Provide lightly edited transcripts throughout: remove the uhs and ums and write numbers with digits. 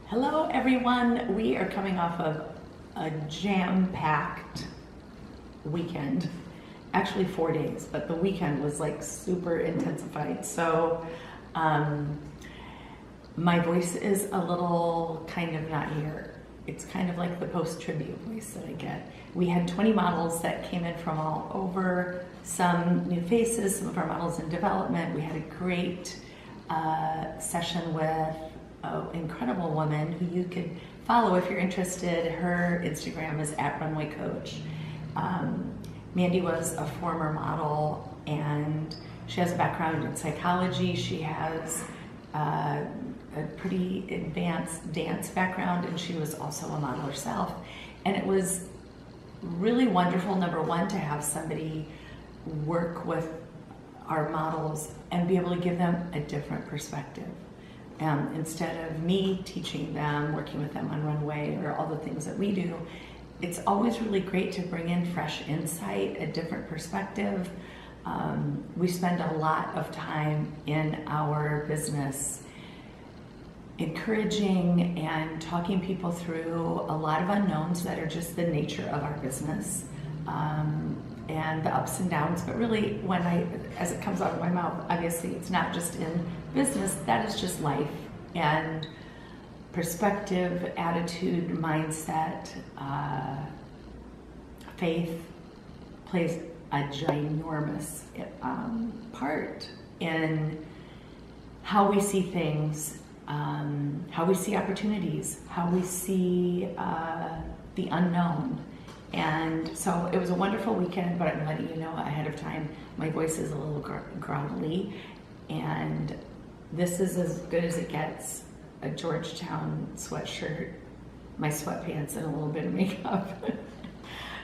Hello everyone, we are coming off of a jam-packed weekend. Actually 4 days, but the weekend was like super intensified. So my voice is a little kind of not here. It's kind of like the post-tribute voice that I get. We had 20 models that came in from all over, some new faces, some of our models in development. We had a great session with an incredible woman who you could follow if you're interested. Her Instagram is @runwaycoach. Mandy was a former model and she has a background in psychology. She has a pretty advanced dance background, and she was also a model herself. And it was really wonderful, number one, to have somebody work with our models and be able to give them a different perspective. Instead of me teaching them, working with them on runway or all the things that we do, it's always really great to bring in fresh insight, a different perspective. We spend a lot of time in our business encouraging and talking people through a lot of unknowns that are just the nature of our business, and the ups and downs. But really, as it comes out of my mouth, obviously it's not just in business, that is just life. And perspective, attitude, mindset, faith plays a ginormous part in how we see things, how we see opportunities, how we see the unknown. And so it was a wonderful weekend, but I'm letting you know ahead of time, my voice is a little gravelly, and this is as good as it gets. A Georgetown sweatshirt, my sweatpants, and a little bit of makeup.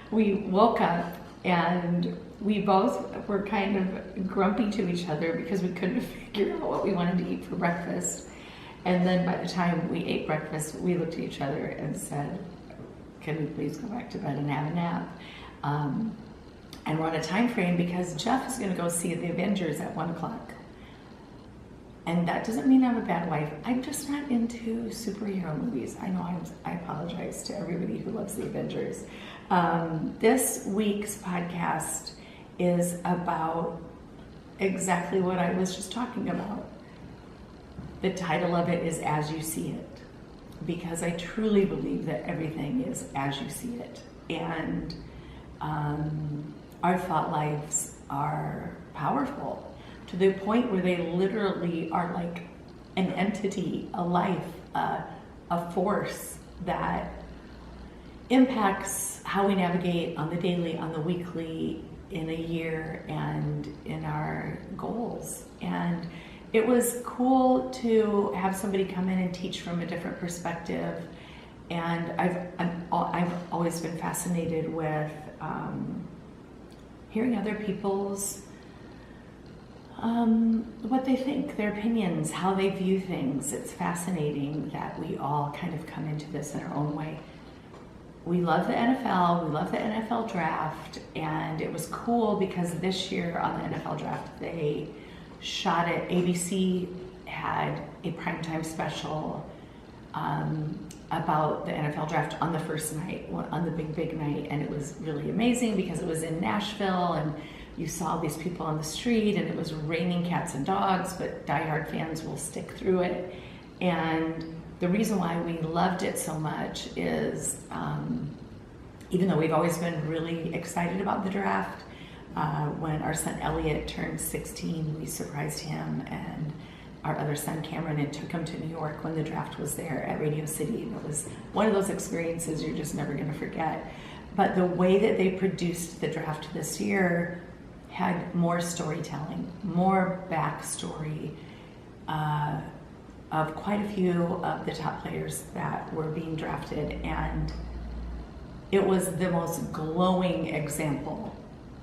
We woke up and we both were kind of grumpy to each other because we couldn't figure out what we wanted to eat for breakfast. And then by the time we ate breakfast, we looked at each other and said, can we please go back to bed and have a nap? And we're on a time frame because Jeff is gonna go see the Avengers at 1 o'clock. And that doesn't mean I'm a bad wife. I'm just not into superhero movies. I know I apologize to everybody who loves the Avengers. This week's podcast is about exactly what I was just talking about. The title of it is As You See It, because I truly believe that everything is as you see it. And our thought lives are powerful to the point where they literally are like an entity, a life, a force that impacts how we navigate on the daily, on the weekly, in a year, and in our goals. And it was cool to have somebody come in and teach from a different perspective. And I've always been fascinated with hearing other people's what they think, their opinions, how they view things. It's fascinating that we all kind of come into this in our own way. We love the NFL, we love the NFL draft, and it was cool because this year on the NFL draft, they shot it. ABC had a primetime special about the NFL draft on the first night, on the big night, and it was really amazing because it was in Nashville, and you saw these people on the street, and it was raining cats and dogs, but diehard fans will stick through it. And the reason why we loved it so much is, even though we've always been really excited about the draft, when our son Elliot turned 16, we surprised him and our other son Cameron and took him to New York when the draft was there at Radio City. And it was one of those experiences you're just never gonna forget. But the way that they produced the draft this year had more storytelling, more backstory of quite a few of the top players that were being drafted. And it was the most glowing example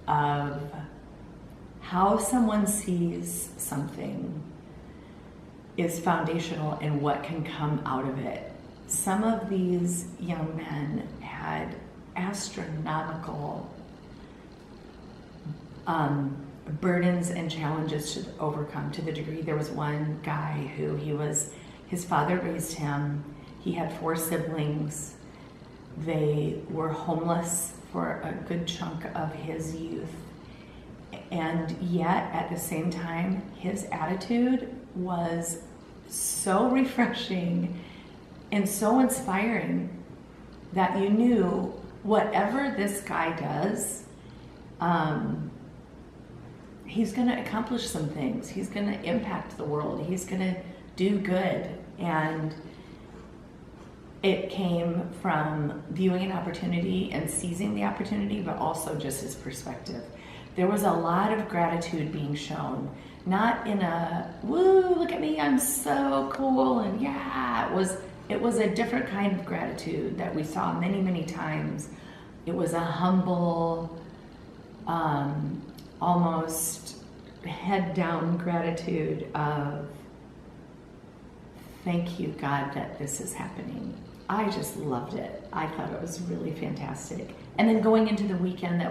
of how someone sees something is foundational in what can come out of it. Some of these young men had astronomical burdens and challenges to overcome, to the degree there was one guy who his father raised him. He had 4 siblings. They were homeless for a good chunk of his youth. And yet, at the same time, his attitude was so refreshing and so inspiring that you knew whatever this guy does, he's going to accomplish some things. He's going to impact the world. He's going to do good. And it came from viewing an opportunity and seizing the opportunity, but also just his perspective. There was a lot of gratitude being shown, not in a, woo, look at me, I'm so cool, and yeah, it was a different kind of gratitude that we saw many, many times. It was a humble, almost head down gratitude of, thank you, God, that this is happening. I just loved it. I thought it was really fantastic. And then going into the weekend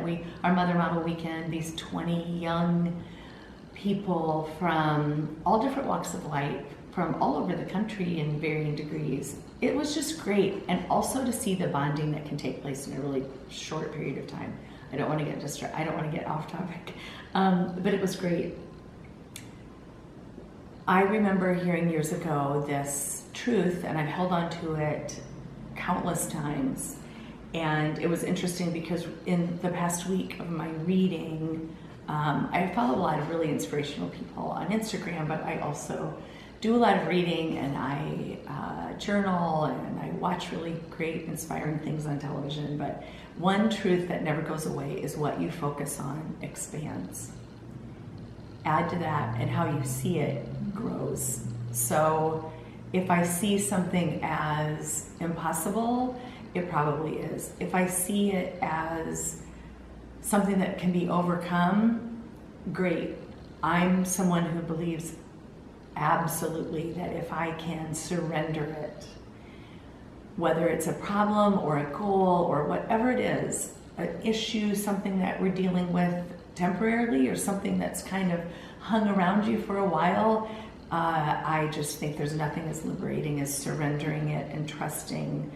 our Mother Model weekend, these 20 young people from all different walks of life, from all over the country in varying degrees. It was just great. And also to see the bonding that can take place in a really short period of time. I don't want to get off topic, but it was great. I remember hearing years ago this truth, and I've held on to it countless times. And it was interesting because in the past week of my reading, I follow a lot of really inspirational people on Instagram, but I also do a lot of reading, and I journal, and I watch really great, inspiring things on television. But one truth that never goes away is what you focus on expands. Add to that, and how you see it grows. So if I see something as impossible, it probably is. If I see it as something that can be overcome, great. I'm someone who believes absolutely that if I can surrender it, whether it's a problem or a goal or whatever it is, an issue, something that we're dealing with temporarily or something that's kind of hung around you for a while, I just think there's nothing as liberating as surrendering it and trusting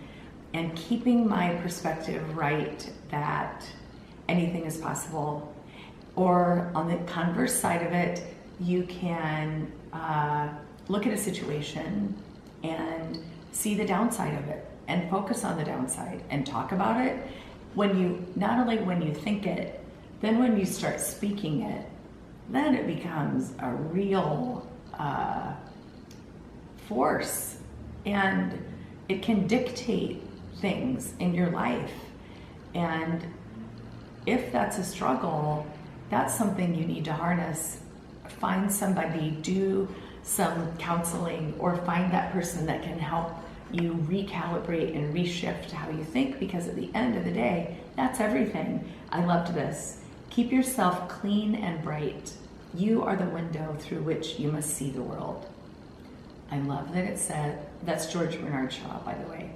and keeping my perspective right that anything is possible. Or on the converse side of it, you can look at a situation and see the downside of it and focus on the downside and talk about it. Not only when you think it, then when you start speaking it, then it becomes a real force, and it can dictate things in your life. And if that's a struggle, that's something you need to harness. Find somebody, do some counseling, or find that person that can help you recalibrate and reshift how you think, because at the end of the day, that's everything. I loved this. Keep yourself clean and bright. You are the window through which you must see the world. I love that it said, that's George Bernard Shaw, by the way.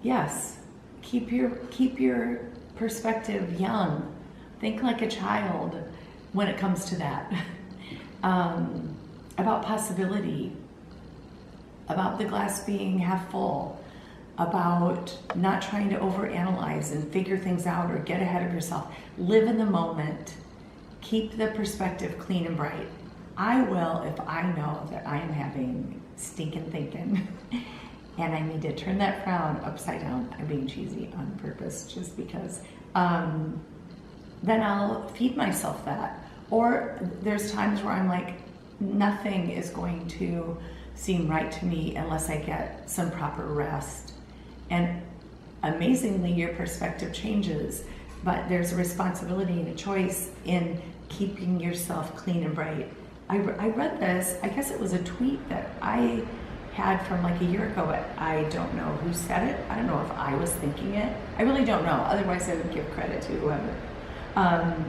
Yes, keep your perspective young. Think like a child when it comes to that. About possibility, about the glass being half full, about not trying to overanalyze and figure things out or get ahead of yourself. Live in the moment. Keep the perspective clean and bright. I will if I know that I am having stinking thinking and I need to turn that frown upside down. I'm being cheesy on purpose just because. Then I'll feed myself that. Or there's times where I'm like, nothing is going to seem right to me unless I get some proper rest. And amazingly, your perspective changes, but there's a responsibility and a choice in keeping yourself clean and bright. I read this, I guess it was a tweet that I had from like a year ago, but I don't know who said it. I don't know if I was thinking it. I really don't know. Otherwise, I would give credit to whoever.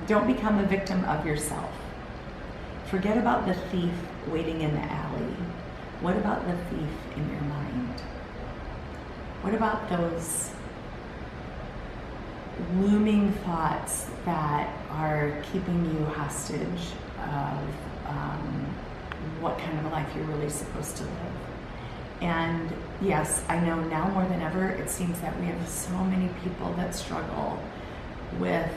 Don't become a victim of yourself. Forget about the thief waiting in the alley. What about the thief in your mind? What about those looming thoughts that are keeping you hostage of what kind of a life you're really supposed to live? And yes, I know now more than ever, it seems that we have so many people that struggle with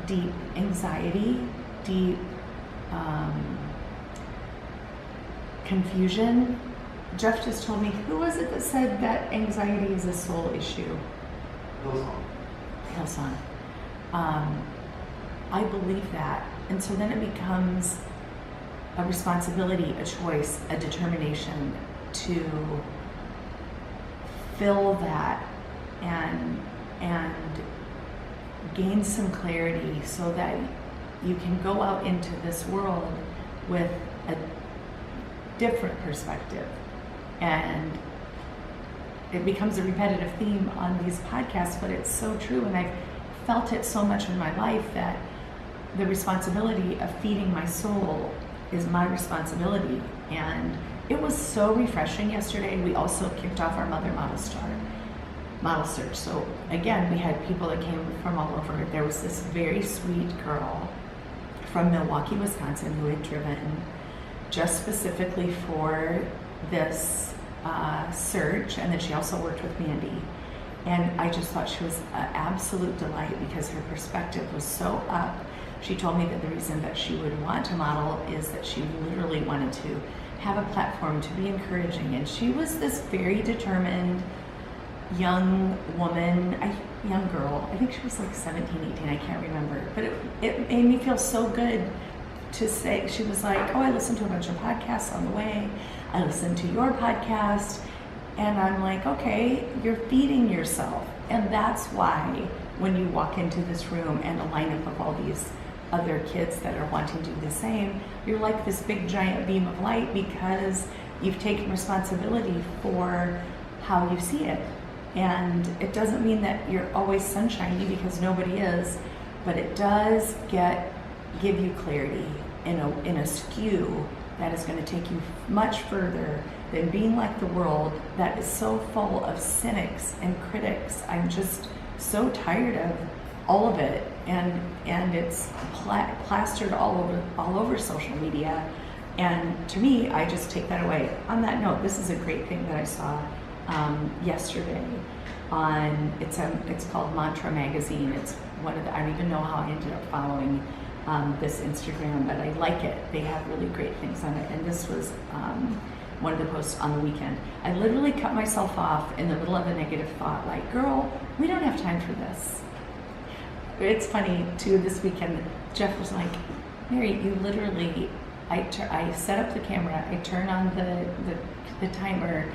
deep anxiety, deep confusion. Jeff just told me, who was it that said that anxiety is a soul issue? Hillsong. I believe that. And so then it becomes a responsibility, a choice, a determination to fill that and gain some clarity so that you can go out into this world with a different perspective. And it becomes a repetitive theme on these podcasts, but it's so true, and I've felt it so much in my life that the responsibility of feeding my soul is my responsibility. And it was so refreshing yesterday. We also kicked off our Mother Model Search. So again, we had people that came from all over. There was this very sweet girl from Milwaukee, Wisconsin, who had driven just specifically for this search, and then she also worked with Mandy. And I just thought she was an absolute delight because her perspective was so up. She told me that the reason that she would want to model is that she literally wanted to have a platform to be encouraging. And she was this very determined young woman, young girl. I think she was like 17, 18, I can't remember. But it made me feel so good to say, she was like, oh, I listened to a bunch of podcasts on the way. I listened to your podcast. And I'm like, okay, you're feeding yourself. And that's why when you walk into this room and a lineup of all these other kids that are wanting to do the same, you're like this big giant beam of light because you've taken responsibility for how you see it. And it doesn't mean that you're always sunshiny, because nobody is, but it does give you clarity in a skew that is going to take you much further than being like the world that is so full of cynics and critics. I'm just so tired of all of it, and it's plastered all over social media. And to me, I just take that away. On that note, this is a great thing that I saw yesterday on, it's called Mantra Magazine. It's one of the, I don't even know how I ended up following this Instagram, but I like it. They have really great things on it. And this was one of the posts on the weekend. I literally cut myself off in the middle of a negative thought, like, girl, we don't have time for this. It's funny too, this weekend, Jeff was like, Mary, you literally, I set up the camera, I turn on the timer,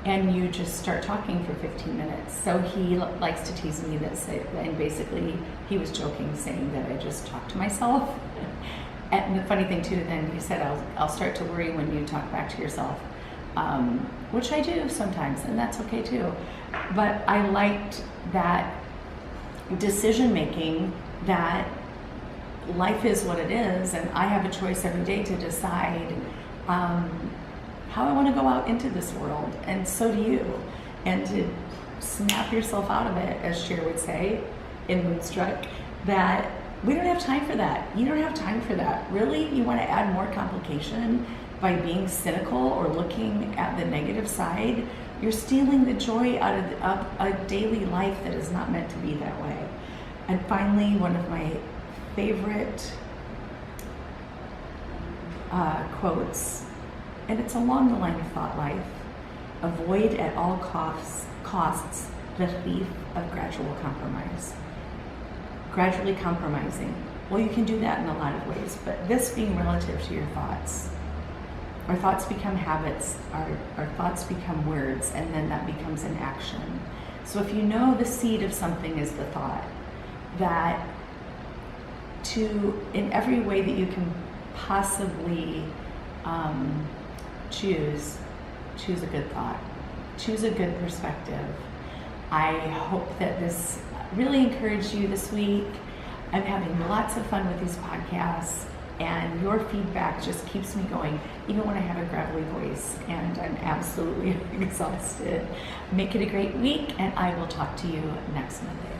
and you just start talking for 15 minutes. So he likes to tease me and basically he was joking, saying that I just talk to myself. And the funny thing too, then he said, I'll start to worry when you talk back to yourself, which I do sometimes, and that's okay too. But I liked that decision making, that life is what it is, and I have a choice every day to decide how I want to go out into this world, and so do you. And to snap yourself out of it, as Cher would say in Moonstruck, that we don't have time for that. You don't have time for that. Really? You want to add more complication by being cynical or looking at the negative side? You're stealing the joy out of a daily life that is not meant to be that way. And finally, one of my favorite quotes, and it's along the line of thought life: avoid at all costs the thief of gradual compromise. Gradually compromising. Well, you can do that in a lot of ways, but this being relative to your thoughts. Our thoughts become habits, our thoughts become words, and then that becomes an action. So if you know the seed of something is the thought, that in every way that you can possibly choose a good thought, choose a good perspective. I hope that this really encouraged you this week. I'm having lots of fun with these podcasts, and your feedback just keeps me going, even when I have a gravelly voice and I'm absolutely exhausted. Make it a great week, and I will talk to you next Monday.